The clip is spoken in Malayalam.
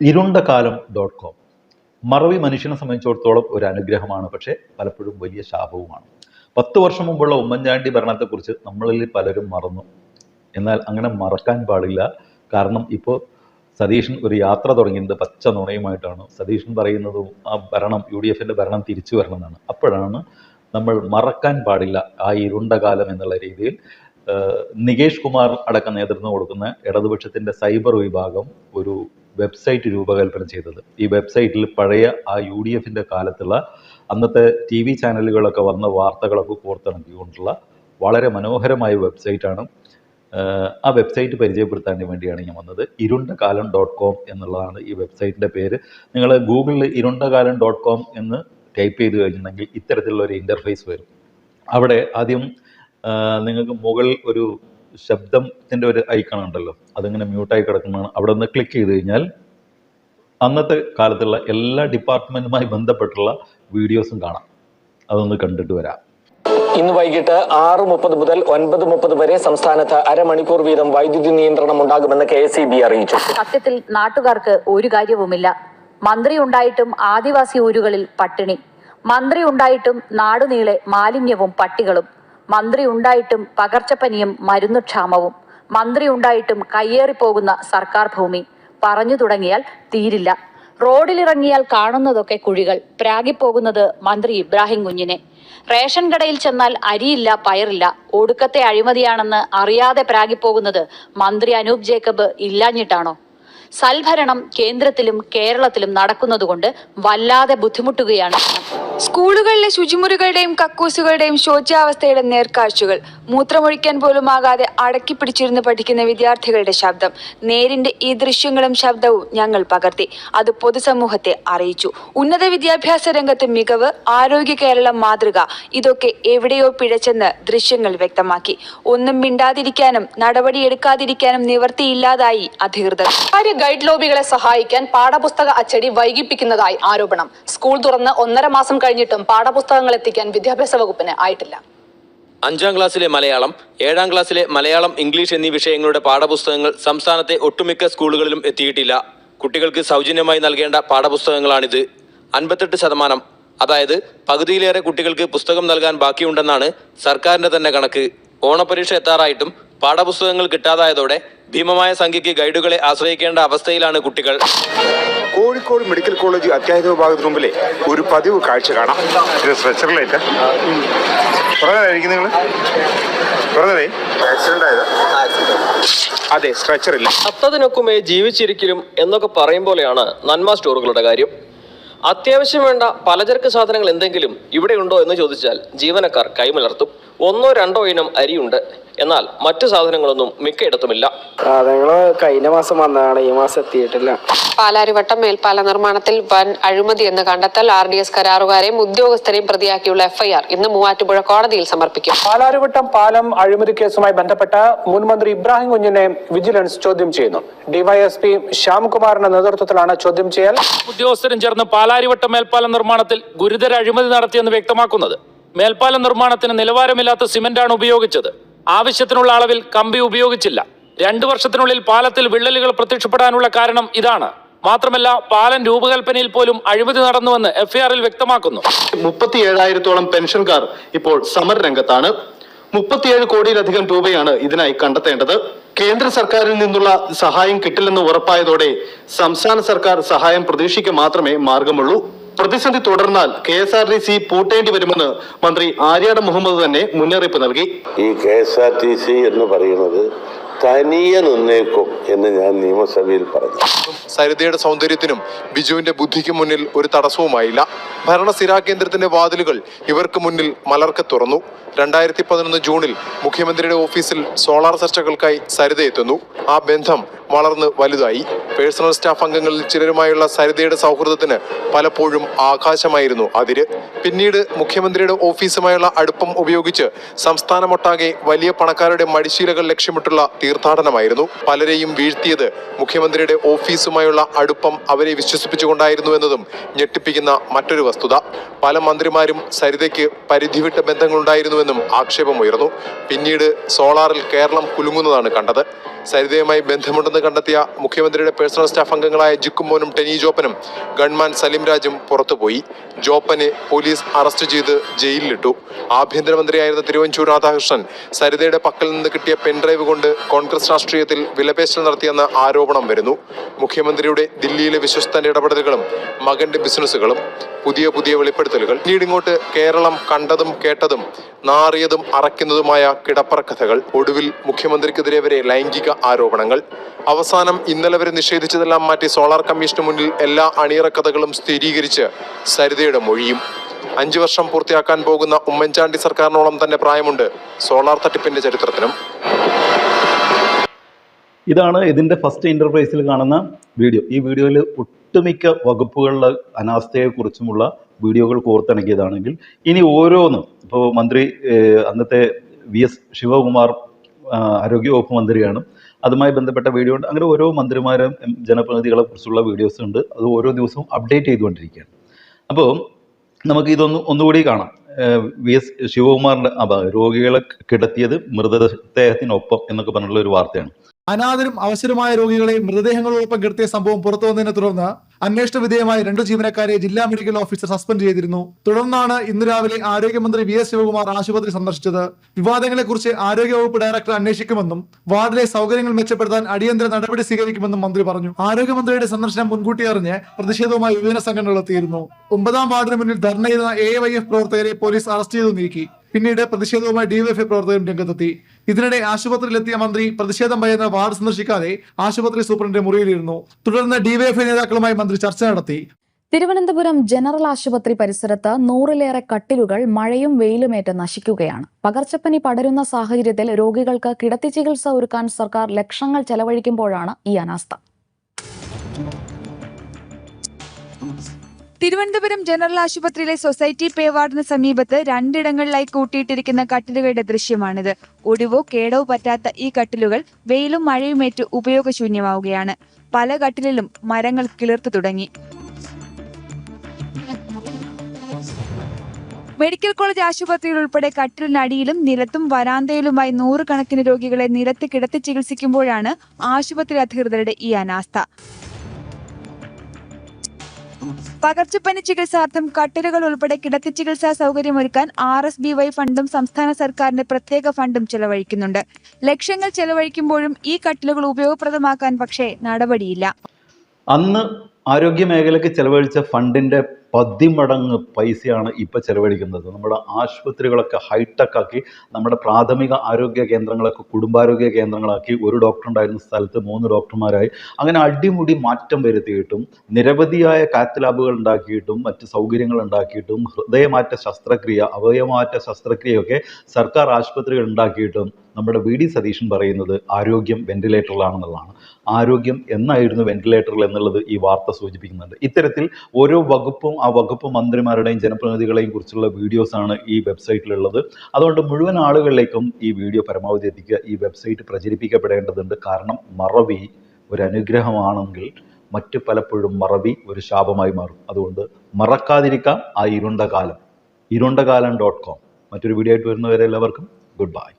ഇരുണ്ടകാലം.com മറവി മനുഷ്യനെ സംബന്ധിച്ചിടത്തോളം ഒരു അനുഗ്രഹമാണ്, പക്ഷേ പലപ്പോഴും വലിയ ശാപവുമാണ്. 10 വർഷം മുമ്പുള്ള ഉമ്മൻചാണ്ടി ഭരണത്തെക്കുറിച്ച് നമ്മളിൽ പലരും മറന്നു. എന്നാൽ അങ്ങനെ മറക്കാൻ പാടില്ല. കാരണം ഇപ്പോൾ സതീശൻ ഒരു യാത്ര തുടങ്ങിയത് പച്ച നുണയുമായിട്ടാണ്. സതീശൻ പറയുന്നതും ആ ഭരണം UDFൻ്റെ ഭരണം തിരിച്ചു വരണമെന്നാണ്. അപ്പോഴാണ് നമ്മൾ മറക്കാൻ പാടില്ല ആ ഇരുണ്ട കാലം എന്നുള്ള രീതിയിൽ നികേഷ് കുമാർ അടക്കം നേതൃത്വം കൊടുക്കുന്ന ഇടതുപക്ഷത്തിൻ്റെ സൈബർ വിഭാഗം ഒരു വെബ്സൈറ്റ് രൂപകൽപ്പന ചെയ്തത്. ഈ വെബ്സൈറ്റിൽ പഴയ ആ UDFൻ്റെ കാലത്തുള്ള അന്നത്തെ TV ചാനലുകളൊക്കെ വന്ന വാർത്തകളൊക്കെ കോർത്തിണക്കിക്കൊണ്ടുള്ള വളരെ മനോഹരമായ വെബ്സൈറ്റാണ്. ആ വെബ്സൈറ്റ് പരിചയപ്പെടുത്താൻ വേണ്ടിയാണ് ഞാൻ വന്നത്. ഇരുണ്ടകാലം.com എന്നുള്ളതാണ് ഈ വെബ്സൈറ്റിൻ്റെ പേര്. നിങ്ങൾ ഗൂഗിളിൽ ഇരുണ്ടകാലം.com എന്ന് ടൈപ്പ് ചെയ്ത് കഴിഞ്ഞിട്ടുണ്ടെങ്കിൽ ഇത്തരത്തിലുള്ള ഒരു ഇൻ്റർഫേസ് വരും. അവിടെ ആദ്യം നിങ്ങൾക്ക് മുകളിൽ ഒരു ശബ്ദത്തിൻ്റെ ഒരു ഐക്കൺ ഉണ്ടല്ലോ, അതിങ്ങനെ മ്യൂട്ടായി കിടക്കുന്നതാണ്. അവിടെ ഒന്ന് ക്ലിക്ക് ചെയ്ത് കഴിഞ്ഞാൽ അന്നത്തെ കാലത്തുള്ള എല്ലാ ഡിപ്പാർട്ട്മെൻറ്റുമായി ബന്ധപ്പെട്ടുള്ള വീഡിയോസും കാണാം. അതൊന്ന് കണ്ടിട്ട് വരാം. ഇന്ന് വൈകിട്ട് 6:30 മുതൽ 9:30 വരെ സംസ്ഥാനത്ത് അരമണിക്കൂർ വീതം വൈദ്യുതി നിയന്ത്രണം ഉണ്ടാകുമെന്ന് KSEB അറിയിച്ചു. സത്യത്തിൽ നാട്ടുകാർക്ക് ഒരു കാര്യവുമില്ല. മന്ത്രി ഉണ്ടായിട്ടും ആദിവാസി ഊരുകളിൽ പട്ടിണി. മന്ത്രി ഉണ്ടായിട്ടും നാടുനീളെ മാലിന്യവും പട്ടികളും. മന്ത്രി ഉണ്ടായിട്ടും പകർച്ചപ്പനിയും മരുന്നുക്ഷാമവും. മന്ത്രി ഉണ്ടായിട്ടും കയ്യേറിപ്പോകുന്ന സർക്കാർ ഭൂമി. പറഞ്ഞു തുടങ്ങിയാൽ തീരില്ല. റോഡിലിറങ്ങിയാൽ കാണുന്നതൊക്കെ കുഴികൾ. പ്രാഗിപ്പോകുന്നത് മന്ത്രി ഇബ്രാഹിം കുഞ്ഞിനെ. റേഷൻ കടയിൽ ചെന്നാൽ അരിയില്ല, പയറില്ല. ഒടുക്കത്തെ അഴിമതിയാണെന്ന് അറിയാതെ പ്രാഗിപ്പോകുന്നത് മന്ത്രി അനൂപ് ജേക്കബ് ഇല്ലാഞ്ഞിട്ടാണോ? സൽഭരണം കേന്ദ്രത്തിലും കേരളത്തിലും നടക്കുന്നതുകൊണ്ട് വല്ലാതെ ബുദ്ധിമുട്ടുകയാണ്. സ്കൂളുകളിലെ ശുചിമുറികളുടെയും കക്കൂസുകളുടെയും ശോച്യാവസ്ഥയുടെ നേർക്കാഴ്ചകൾ. മൂത്രമൊഴിക്കാൻ പോലും ആകാതെ അടക്കി പിടിച്ചിരുന്ന് പഠിക്കുന്ന വിദ്യാർത്ഥികളുടെ ശബ്ദം. നേരിന്റെ ഈ ദൃശ്യങ്ങളും ശബ്ദവും ഞങ്ങൾ പകർത്തി. അത് പൊതുസമൂഹത്തെ അറിയിച്ചു. ഉന്നത വിദ്യാഭ്യാസ രംഗത്ത് മികവ്, ആരോഗ്യ കേരളം മാതൃക, ഇതൊക്കെ എവിടെയോ പിഴച്ചെന്ന് ദൃശ്യങ്ങൾ വ്യക്തമാക്കി. ഒന്നും മിണ്ടാതിരിക്കാനും നടപടിയെടുക്കാതിരിക്കാനും നിവർത്തിയില്ലാതായി അധികൃതർ. ഗൈഡ് ലോബികളെ സഹായിക്കാൻ പാഠപുസ്തക അച്ചടി വൈകിപ്പിക്കുന്നതായി ആരോപണം. സ്കൂൾ തുറന്ന് 1.5 മാസം കഴിഞ്ഞിട്ടും പാഠപുസ്തകങ്ങൾ എത്തിക്കാൻ വിദ്യാഭ്യാസ വകുപ്പിന് ആയിട്ടില്ല. 5ാം ക്ലാസ്സിലെ മലയാളം, 7ാം ക്ലാസ്സിലെ മലയാളം, ഇംഗ്ലീഷ് എന്നീ വിഷയങ്ങളുടെ പാഠപുസ്തകങ്ങൾ സംസ്ഥാനത്തെ ഒട്ടുമിക്ക സ്കൂളുകളിലും എത്തിയിട്ടില്ല. കുട്ടികൾക്ക് സൗജന്യമായി നൽകേണ്ട പാഠപുസ്തകങ്ങളാണിത്. 58%, അതായത് പകുതിയിലേറെ കുട്ടികൾക്ക് പുസ്തകം നൽകാൻ ബാക്കിയുണ്ടെന്നാണ് സർക്കാരിന്റെ തന്നെ കണക്ക്. ഓണപരീക്ഷ എത്താറായിട്ടും പാഠപുസ്തകങ്ങൾ കിട്ടാതായതോടെ ഭീമമായ സംഖ്യയ്ക്ക് ഗൈഡുകളെ ആശ്രയിക്കേണ്ട അവസ്ഥയിലാണ് കുട്ടികൾ. കോഴിക്കോട് മെഡിക്കൽ കോളേജ് അത്യാഹിത വിഭാഗത്തിന് മുമ്പിലെ ഒരു പതിവ് കാഴ്ച കാണാം. സ്ട്രെച്ചറിലേക്ക് അതെ, സ്ട്രെച്ചറില്ല. അത്തതിനൊക്കുമേ ജീവിച്ചിരിക്കലും എന്നൊക്കെ പറയും പോലെയാണ് നന്മ സ്റ്റോറുകളുടെ കാര്യം. അത്യാവശ്യം വേണ്ട പലചരക്ക് സാധനങ്ങൾ എന്തെങ്കിലും ഇവിടെ ഉണ്ടോ എന്ന് ചോദിച്ചാൽ ജീവനക്കാർ കൈമലർത്തും. 1-2 ഇനം അരിയുണ്ട്, എന്നാൽ മറ്റു സാധനങ്ങളൊന്നും മിക്കയിടത്തുമില്ല. സാധനങ്ങള് കഴിഞ്ഞ മാസം വന്നതാണ്, ഈ മാസം എത്തിയിട്ടില്ല. പാലാരിവട്ടം മേൽപ്പാല നിർമ്മാണത്തിൽ വൻ അഴിമതി എന്ന് കണ്ടെത്തൽ. RDS കരാറുകാരെയും ഉദ്യോഗസ്ഥരെയും പ്രതിയാക്കിയുള്ള FIR ഇന്ന് മൂവാറ്റുപുഴ കോടതിയിൽ സമർപ്പിക്കും. പാലാരിവട്ടം പാലം അഴിമതി കേസുമായി ബന്ധപ്പെട്ട മുൻ മന്ത്രി ഇബ്രാഹിം കുഞ്ഞിനെ വിജിലൻസ് ചോദ്യം ചെയ്യുന്നു. DYSP ശ്യാംകുമാറിന്റെ നേതൃത്വത്തിലാണ് ചോദ്യം ചെയ്യൽ. ഉദ്യോഗസ്ഥരും ചേർന്ന് പാലാരിവട്ടം മേൽപ്പാല നിർമ്മാണത്തിൽ ഗുരുതര അഴിമതി നടത്തിയെന്ന് വ്യക്തമാക്കുന്നത്. മേൽപ്പാല നിർമ്മാണത്തിന് നിലവാരമില്ലാത്ത സിമന്റാണ് ഉപയോഗിച്ചത്. ആവശ്യത്തിനുള്ള അളവിൽ കമ്പി ഉപയോഗിച്ചില്ല. 2 വർഷത്തിനുള്ളിൽ പാലത്തിൽ വിള്ളലുകൾ പ്രത്യക്ഷപ്പെടാനുള്ള കാരണം ഇതാണ്. മാത്രമല്ല, പാലം രൂപകൽപ്പനയിൽ പോലും അഴിമതി നടന്നുവെന്ന് FIR-ൽ വ്യക്തമാക്കുന്നു. 37,000-ഓളം പെൻഷൻകാർ ഇപ്പോൾ സമരരംഗത്താണ്. 37 കോടിയിലധികം രൂപയാണ് ഇതിനായി കണ്ടെത്തേണ്ടത്. കേന്ദ്ര സർക്കാരിൽ നിന്നുള്ള സഹായം കിട്ടില്ലെന്ന് ഉറപ്പായതോടെ സംസ്ഥാന സർക്കാർ സഹായം പ്രതീക്ഷിക്കുക മാത്രമേ മാർഗമുള്ളൂ. പ്രതിസന്ധി തുടർന്നാൽ KSRTC പൂട്ടേണ്ടി വരുമെന്ന് മന്ത്രി ആര്യാടൻ മുഹമ്മദ് തന്നെ മുന്നറിയിപ്പ് നൽകി. ഈ KSRTC എന്ന് പറയുന്നത് തനിയെ നിന്നേക്കും എന്ന് ഞാൻ നിയമസഭയിൽ പറഞ്ഞു. സരിതയുടെ സൗന്ദര്യത്തിനും ബിജുവിന്റെ ബുദ്ധിക്കും മുന്നിൽ ഒരു തടസ്സവുമായില്ല. ഭരണസ്ഥിരാ കേന്ദ്രത്തിന്റെ വാതിലുകൾ ഇവർക്ക് മുന്നിൽ മലർക്കെ തുറന്നു. 2011 ജൂണിൽ മുഖ്യമന്ത്രിയുടെ ഓഫീസിൽ സോളാർ ചർച്ചകൾക്കായി സരിത എത്തുന്നു. ആ ബന്ധം വളർന്ന് വലുതായി. പേഴ്സണൽ സ്റ്റാഫ് അംഗങ്ങളിൽ ചിലരുമായുള്ള സരിതയുടെ സൗഹൃദത്തിന് പലപ്പോഴും ആകാശമായിരുന്നു അതിര്. പിന്നീട് മുഖ്യമന്ത്രിയുടെ ഓഫീസുമായുള്ള അടുപ്പം ഉപയോഗിച്ച് സംസ്ഥാനമൊട്ടാകെ വലിയ പണക്കാരുടെ മടിശീലകൾ ലക്ഷ്യമിട്ടുള്ള തീർത്ഥാടനമായിരുന്നു. പലരെയും വീഴ്ത്തിയത് മുഖ്യമന്ത്രിയുടെ ഓഫീസുമായുള്ള അടുപ്പം അവരെ വിശ്വസിപ്പിച്ചുകൊണ്ടായിരുന്നു എന്നതും ഞെട്ടിപ്പിക്കുന്ന മറ്റൊരു വസ്തുത. പല മന്ത്രിമാരും സരിതയ്ക്ക് പരിധിവിട്ട ബന്ധങ്ങളുണ്ടായിരുന്നുവെന്നും ആക്ഷേപമുയർന്നു. പിന്നീട് സോളാറിൽ കേരളം കുലുങ്ങുന്നതാണ് കണ്ടത്. സരിതയുമായി ബന്ധമുണ്ടെന്ന് കണ്ടെത്തിയ മുഖ്യമന്ത്രിയുടെ പേഴ്സണൽ സ്റ്റാഫ് അംഗങ്ങളായ ജിക്കുമോനും ടെനി ജോപ്പനും ഗൺമാൻ സലിം രാജും പുറത്തുപോയി. ജോപ്പനെ പോലീസ് അറസ്റ്റ് ചെയ്ത് ജയിലിലിട്ടു. ആഭ്യന്തരമന്ത്രിയായിരുന്ന തിരുവഞ്ചൂർ രാധാകൃഷ്ണൻ സരിതയുടെ പക്കൽ നിന്ന് കിട്ടിയ പെൻഡ്രൈവ് കൊണ്ട് കോൺഗ്രസ് രാഷ്ട്രീയത്തിൽ വിലപേശൽ നടത്തിയെന്ന ആരോപണം വരുന്നു. മുഖ്യമന്ത്രിയുടെ ദില്ലിയിലെ വിശ്വസ്തന്റെ ഇടപെടലുകളും മകന്റെ ബിസിനസ്സുകളും പുതിയ വെളിപ്പെടുത്തലുകൾ. പിന്നീടിങ്ങോട്ട് കേരളം കണ്ടതും കേട്ടതും നാറിയതും അറയ്ക്കുന്നതുമായ കിടപ്പറ കഥകൾ. ഒടുവിൽ മുഖ്യമന്ത്രിക്കെതിരെ വരെ ലൈംഗിക ആരോപണങ്ങൾ. അവസാനം ഇന്നലെ വരെ നിഷേധിച്ചതെല്ലാം മാറ്റി സോളാർ കമ്മീഷന് മുന്നിൽ എല്ലാ അണിയറ കഥകളും സ്ഥിരീകരിച്ച് സരിതയുടെ മൊഴിയും. 5 വർഷം പൂർത്തിയാക്കാൻ പോകുന്ന ഉമ്മൻചാണ്ടി സർക്കാരിനോളം തന്നെ പ്രായമുണ്ട് സോളാർ തട്ടിപ്പിന്റെ ചരിത്രത്തിനും. ഇതാണ് ഇതിൻ്റെ ഫസ്റ്റ് ഇന്റർഫേസിൽ കാണുന്ന വീഡിയോ. ഈ വീഡിയോയിൽ ഒട്ടുമിക്ക വകുപ്പുകളുടെ അനാസ്ഥയെക്കുറിച്ചുമുള്ള വീഡിയോകൾ കോർത്തിണക്കിയതാണെങ്കിൽ ഇനി ഓരോന്നും ഇപ്പോൾ മന്ത്രി അന്നത്തെ VS ശിവകുമാർ ആരോഗ്യവകുപ്പ് മന്ത്രിയാണ്, അതുമായി ബന്ധപ്പെട്ട വീഡിയോ ഉണ്ട്. അങ്ങനെ ഓരോ മന്ത്രിമാരും ജനപ്രതിനിധികളെ കുറിച്ചുള്ള വീഡിയോസ് ഉണ്ട്. അത് ഓരോ ദിവസവും അപ്ഡേറ്റ് ചെയ്തുകൊണ്ടിരിക്കുകയാണ്. അപ്പോൾ നമുക്ക് ഒന്നുകൂടി കാണാം. VS ശിവകുമാറിൻ്റെ രോഗികളെ കിടത്തിയത് മൃതദേഹത്തിനൊപ്പം എന്നൊക്കെ പറഞ്ഞുള്ള ഒരു വാർത്തയാണ്. അനാഥരും അവശരുമായ രോഗികളെ മൃതദേഹങ്ങളോടൊപ്പം കിടത്തിയ സംഭവം പുറത്തു വന്നതിനെ തുടർന്ന് അന്വേഷണ വിധേയമായ 2 ജീവനക്കാരെ ജില്ലാ മെഡിക്കൽ ഓഫീസർ സസ്പെൻഡ് ചെയ്തിരുന്നു. തുടർന്നാണ് ഇന്ന് രാവിലെ ആരോഗ്യമന്ത്രി VS ശിവകുമാർ ആശുപത്രി സന്ദർശിച്ചത്. വിവാദങ്ങളെക്കുറിച്ച് ആരോഗ്യവകുപ്പ് ഡയറക്ടർ അന്വേഷിക്കുമെന്നും വാർഡിലെ സൗകര്യങ്ങൾ മെച്ചപ്പെടുത്താൻ അടിയന്തര നടപടി സ്വീകരിക്കുമെന്നും മന്ത്രി പറഞ്ഞു. ആരോഗ്യമന്ത്രിയുടെ സന്ദർശനം മുൻകൂട്ടി അറിഞ്ഞ് പ്രതിഷേധവുമായി വിവിധ സംഘടനകൾ എത്തിയിരുന്നു. 9-ാം വാർഡിന് മുന്നിൽ ധർണ ചെയ്ത AYF പ്രവർത്തകരെ പോലീസ് അറസ്റ്റ് ചെയ്തു നീക്കി. പിന്നീട് പ്രതിഷേധവുമായി DYFI പ്രവർത്തകരും രംഗത്തെത്തി. ഇതിനിടെ ആശുപത്രിയിലെത്തിയ മന്ത്രി പ്രതിഷേധം ഭയന്ന് വാർഡ് സന്ദർശിക്കാതെ ആശുപത്രി സൂപ്രണ്ടിന്റെ മുറിയിലിരുന്നു. തുടർന്ന് DYFI നേതാക്കളുമായി മന്ത്രി ചർച്ച നടത്തി. തിരുവനന്തപുരം ജനറൽ ആശുപത്രി പരിസരത്ത് 100-ലേറെ കട്ടിലുകൾ മഴയും വെയിലുമേറ്റ് നശിക്കുകയാണ്. പകർച്ചപ്പനി പടരുന്ന സാഹചര്യത്തിൽ രോഗികൾക്ക് കിടത്തി ചികിത്സ ഒരുക്കാൻ സർക്കാർ ലക്ഷങ്ങൾ ചെലവഴിക്കുമ്പോഴാണ് ഈ അനാസ്ഥ. തിരുവനന്തപുരം ജനറൽ ആശുപത്രിയിലെ സൊസൈറ്റി പേ വാർഡിന് സമീപത്ത് 2 ഇടങ്ങളിലായി കൂട്ടിയിട്ടിരിക്കുന്ന കട്ടിലുകളുടെ ദൃശ്യമാണിത്. ഒടിവോ കേടോ പറ്റാത്ത ഈ കട്ടിലുകൾ വെയിലും മഴയുമേറ്റ് ഉപയോഗശൂന്യമാവുകയാണ്. പല കട്ടിലിലും മരങ്ങൾ കിളിർത്തു തുടങ്ങി. മെഡിക്കൽ കോളേജ് ആശുപത്രിയിൽ ഉൾപ്പെടെ കട്ടിലിനടിയിലും നിലത്തും വരാന്തയിലുമായി 100 കണക്കിന് രോഗികളെ നിലത്ത് കിടത്തി ചികിത്സിക്കുമ്പോഴാണ് ആശുപത്രി അധികൃതരുടെ ഈ അനാസ്ഥ. പകർച്ചപ്പനി ചികിത്സാർത്ഥം കട്ടിലുകൾ ഉൾപ്പെടെ കിടത്തി ചികിത്സാ സൗകര്യമൊരുക്കാൻ RSBY ഫണ്ടും സംസ്ഥാന സർക്കാരിന്റെ പ്രത്യേക ഫണ്ടും ചെലവഴിക്കുന്നുണ്ട്. ലക്ഷങ്ങൾ ചെലവഴിക്കുമ്പോഴും ഈ കട്ടിലുകൾ ഉപയോഗപ്രദമാക്കാൻ പക്ഷേ നടപടിയില്ല. അന്ന് ആരോഗ്യ മേഖലയ്ക്ക് ചെലവഴിച്ച ഫണ്ടിൻ്റെ 10 മടങ്ങ് പൈസയാണ് ഇപ്പോൾ ചെലവഴിക്കുന്നത്. നമ്മുടെ ആശുപത്രികളൊക്കെ ഹൈടെക് ആക്കി, നമ്മുടെ പ്രാഥമിക ആരോഗ്യ കേന്ദ്രങ്ങളൊക്കെ കുടുംബാരോഗ്യ കേന്ദ്രങ്ങളാക്കി, 1 ഡോക്ടർ ഉണ്ടായിരുന്ന സ്ഥലത്ത് 3 ഡോക്ടർമാരായി. അങ്ങനെ അടിമുടി മാറ്റം വരുത്തിയിട്ടും നിരവധിയായ കാത്ത് ലാബുകൾ ഉണ്ടാക്കിയിട്ടും മറ്റ് സൗകര്യങ്ങൾ ഉണ്ടാക്കിയിട്ടും ഹൃദയമാറ്റ ശസ്ത്രക്രിയ, അവയവമാറ്റ ശസ്ത്രക്രിയയൊക്കെ സർക്കാർ ആശുപത്രികൾ ഉണ്ടാക്കിയിട്ടും നമ്മുടെ VD സതീശൻ പറയുന്നത് ആരോഗ്യം വെന്റിലേറ്ററിലാണെന്നുള്ളതാണ്. ആരോഗ്യം എന്നായിരുന്നു വെന്റിലേറ്ററിൽ എന്നുള്ളത് ഈ വാർത്ത സൂചിപ്പിക്കുന്നുണ്ട്. ഇത്തരത്തിൽ ഓരോ വകുപ്പും ആ വകുപ്പ് മന്ത്രിമാരുടെയും ജനപ്രതിനിധികളെയും കുറിച്ചുള്ള വീഡിയോസാണ് ഈ വെബ്സൈറ്റിലുള്ളത്. അതുകൊണ്ട് മുഴുവൻ ആളുകളിലേക്കും ഈ വീഡിയോ പരമാവധി എത്തിക്കുക. ഈ വെബ്സൈറ്റ് പ്രചരിപ്പിക്കപ്പെടേണ്ടതുണ്ട്. കാരണം മറവി ഒരു അനുഗ്രഹമാണെങ്കിൽ മറ്റു പലപ്പോഴും മറവി ഒരു ശാപമായി മാറും. അതുകൊണ്ട് മറക്കാതിരിക്കാം ആ ഇരുണ്ട കാലം. ഇരുണ്ടകാലം.com. മറ്റൊരു വീഡിയോ ആയിട്ട് വരുന്നവരെ എല്ലാവർക്കും ഗുഡ് ബൈ.